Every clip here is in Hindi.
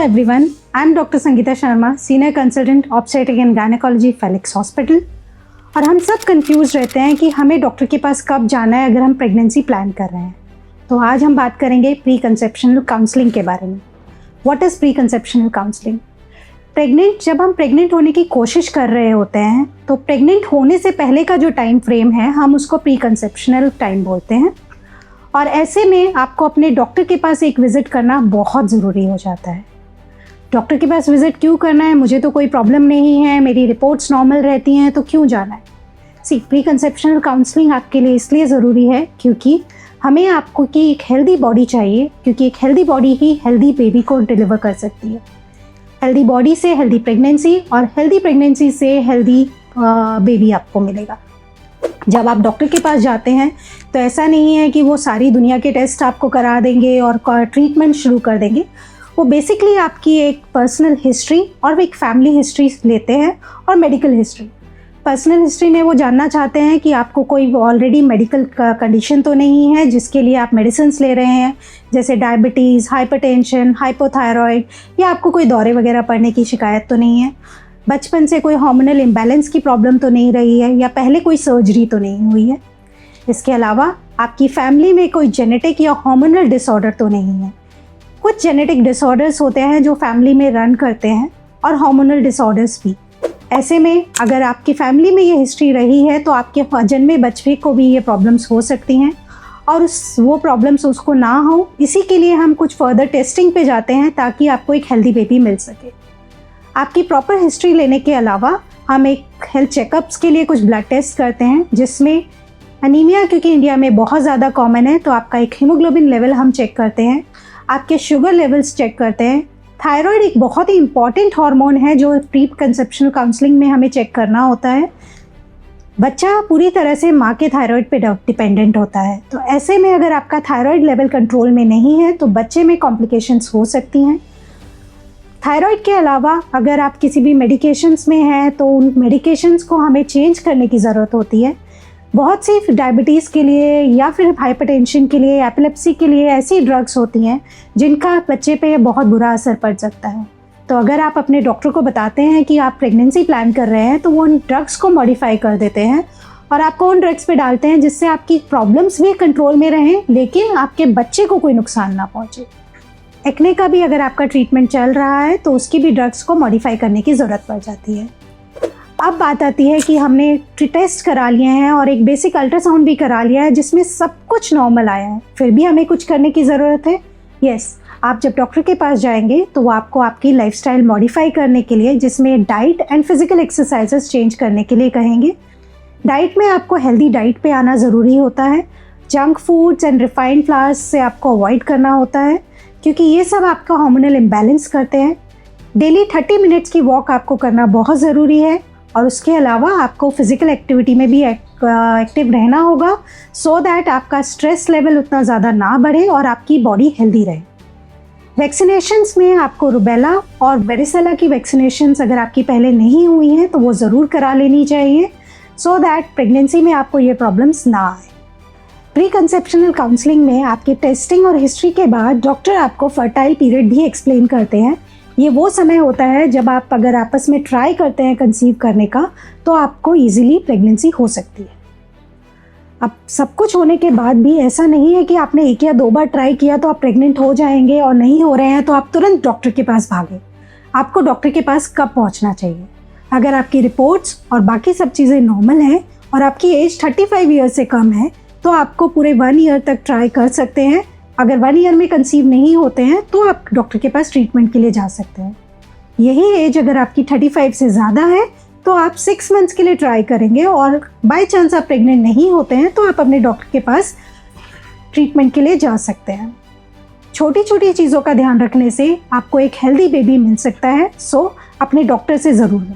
everyone, I'm Dr. Sangeeta Sharma, Senior Consultant Obstetric and Gynecology, Felix Hospital। और हम सब कंफ्यूज रहते हैं कि हमें डॉक्टर के पास कब जाना है अगर हम प्रेगनेंसी प्लान कर रहे हैं। तो आज हम बात करेंगे प्री कंसेप्शनल काउंसलिंग के बारे में। What is pre conceptional counselling? जब हम प्रेग्नेंट होने की कोशिश कर रहे होते हैं तो प्रेग्नेंट होने से पहले का जो टाइम फ्रेम है हम उसको प्री कंसेप्शनल टाइम बोलते हैं। और ऐसे में आपको अपने डॉक्टर के पास एक विज़िट करना बहुत ज़रूरी हो जाता है। डॉक्टर के पास विज़िट क्यों करना है? मुझे तो कोई प्रॉब्लम नहीं है, मेरी रिपोर्ट्स नॉर्मल रहती हैं, तो क्यों जाना है? प्री कंसेप्शनल काउंसलिंग आपके लिए इसलिए ज़रूरी है क्योंकि हमें आपको की एक हेल्दी बॉडी चाहिए, क्योंकि एक हेल्दी बॉडी ही हेल्दी बेबी को डिलीवर कर सकती है। हेल्दी बॉडी से हेल्दी प्रेगनेंसी और हेल्दी प्रेगनेंसी से हेल्दी बेबी आपको मिलेगा। जब आप डॉक्टर के पास जाते हैं तो ऐसा नहीं है कि वो सारी दुनिया के टेस्ट आपको करा देंगे और ट्रीटमेंट शुरू कर देंगे। वो बेसिकली आपकी एक पर्सनल हिस्ट्री और एक फैमिली हिस्ट्री लेते हैं और मेडिकल हिस्ट्री। पर्सनल हिस्ट्री में वो जानना चाहते हैं कि आपको कोई ऑलरेडी मेडिकल कंडीशन तो नहीं है जिसके लिए आप मेडिसिन्स ले रहे हैं, जैसे डायबिटीज़, हाइपरटेंशन, हाइपोथायरॉयड, या आपको कोई दौरे वगैरह पड़ने की शिकायत तो नहीं है, बचपन से कोई हार्मोनल इम्बैलेंस की प्रॉब्लम तो नहीं रही है, या पहले कोई सर्जरी तो नहीं हुई है। इसके अलावा आपकी फैमिली में कोई जेनेटिक या हार्मोनल डिसऑर्डर तो नहीं है। कुछ जेनेटिक डिसऑर्डर्स होते हैं जो फैमिली में रन करते हैं और हार्मोनल डिसऑर्डर्स भी। ऐसे में अगर आपकी फैमिली में ये हिस्ट्री रही है तो आपके जन्मे बच्चे को भी ये प्रॉब्लम्स हो सकती हैं और वो प्रॉब्लम्स उसको ना हो। इसी के लिए हम कुछ फर्दर टेस्टिंग पे जाते हैं ताकि आपको एक हेल्दी बेबी मिल सके। आपकी प्रॉपर हिस्ट्री लेने के अलावा हम एक हेल्थ चेकअप्स के लिए कुछ ब्लड टेस्ट करते हैं, जिसमें अनीमिया क्योंकि इंडिया में बहुत ज़्यादा कॉमन है तो आपका एक हीमोग्लोबिन लेवल हम चेक करते हैं, आपके शुगर लेवल्स चेक करते हैं। थायराइड एक बहुत ही इंपॉर्टेंट हार्मोन है जो प्री कंसेप्शनल काउंसलिंग में हमें चेक करना होता है। बच्चा पूरी तरह से माँ के थायराइड पे डिपेंडेंट होता है, तो ऐसे में अगर आपका थायराइड लेवल कंट्रोल में नहीं है तो बच्चे में कॉम्प्लिकेशंस हो सकती हैं। थायराइड के अलावा अगर आप किसी भी मेडिकेशंस में हैं तो उन मेडिकेशंस को हमें चेंज करने की ज़रूरत होती है। बहुत सी डायबिटीज़ के लिए या फिर हाइपरटेंशन के लिए, एपिलेप्सी के लिए ऐसी ड्रग्स होती हैं जिनका बच्चे पे बहुत बुरा असर पड़ सकता है। तो अगर आप अपने डॉक्टर को बताते हैं कि आप प्रेगनेंसी प्लान कर रहे हैं तो वो उन ड्रग्स को मॉडिफाई कर देते हैं और आपको उन ड्रग्स पे डालते हैं जिससे आपकी प्रॉब्लम्स भी कंट्रोल में रहें लेकिन आपके बच्चे को कोई नुकसान ना पहुँचे। एक्ने का भी अगर आपका ट्रीटमेंट चल रहा है तो उसकी भी ड्रग्स को मॉडिफाई करने की ज़रूरत पड़ जाती है। अब बात आती है कि हमने टेस्ट करा लिए हैं और एक बेसिक अल्ट्रासाउंड भी करा लिया है जिसमें सब कुछ नॉर्मल आया है, फिर भी हमें कुछ करने की ज़रूरत है। यस, आप जब डॉक्टर के पास जाएंगे तो वो आपको आपकी लाइफस्टाइल मॉडिफाई करने के लिए, जिसमें diet and physical exercises change करने के लिए कहेंगे। डाइट में आपको हेल्दी डाइट पे आना ज़रूरी होता है। Junk foods and refined flowers से आपको अवॉइड करना होता है क्योंकि ये सब आपका हार्मोनल इम्बैलेंस करते हैं। डेली 30 मिनट्स की वॉक आपको करना बहुत ज़रूरी है और उसके अलावा आपको फिज़िकल एक्टिविटी में भी एक्टिव रहना होगा सो दैट आपका स्ट्रेस लेवल उतना ज़्यादा ना बढ़े और आपकी बॉडी हेल्दी रहे। वैक्सीनेशंस में आपको रूबेला और वेरिसेला की वैक्सीनेशंस अगर आपकी पहले नहीं हुई हैं तो वो ज़रूर करा लेनी चाहिए सो दैट प्रेगनेंसी में आपको ये प्रॉब्लम्स ना आए। प्री कंसेप्शनल काउंसलिंग में आपकी टेस्टिंग और हिस्ट्री के बाद डॉक्टर आपको फर्टाइल पीरियड भी एक्सप्लेन करते हैं। ये वो समय होता है जब आप अगर आपस में ट्राई करते हैं कंसीव करने का तो आपको इजीली प्रेगनेंसी हो सकती है। अब सब कुछ होने के बाद भी ऐसा नहीं है कि आपने 1 या 2 बार ट्राई किया तो आप प्रेग्नेंट हो जाएंगे और नहीं हो रहे हैं तो आप तुरंत डॉक्टर के पास भागें। आपको डॉक्टर के पास कब पहुंचना चाहिए? अगर आपकी रिपोर्ट्स और बाकी सब चीज़ें नॉर्मल हैं और आपकी एज 35 ईयर से कम है तो आपको पूरे 1 ईयर तक ट्राई कर सकते हैं। अगर 1 ईयर में कंसीव नहीं होते हैं तो आप डॉक्टर के पास ट्रीटमेंट के लिए जा सकते हैं। यही एज अगर आपकी 35 से ज़्यादा है तो आप 6 मंथ्स के लिए ट्राई करेंगे और बाय चांस आप प्रेग्नेंट नहीं होते हैं तो आप अपने डॉक्टर के पास ट्रीटमेंट के लिए जा सकते हैं। छोटी छोटी चीज़ों का ध्यान रखने से आपको एक हेल्दी बेबी मिल सकता है, सो अपने डॉक्टर से ज़रूर मिलें।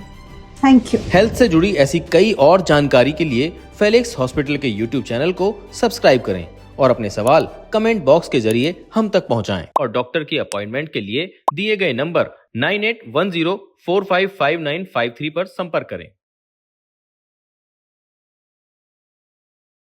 Thank you. हेल्थ से जुड़ी ऐसी कई और जानकारी के लिए फेलिक्स हॉस्पिटल के YouTube चैनल को सब्सक्राइब करें और अपने सवाल कमेंट बॉक्स के जरिए हम तक पहुंचाएं और डॉक्टर की अपॉइंटमेंट के लिए दिए गए नंबर 9810455953 पर संपर्क करें।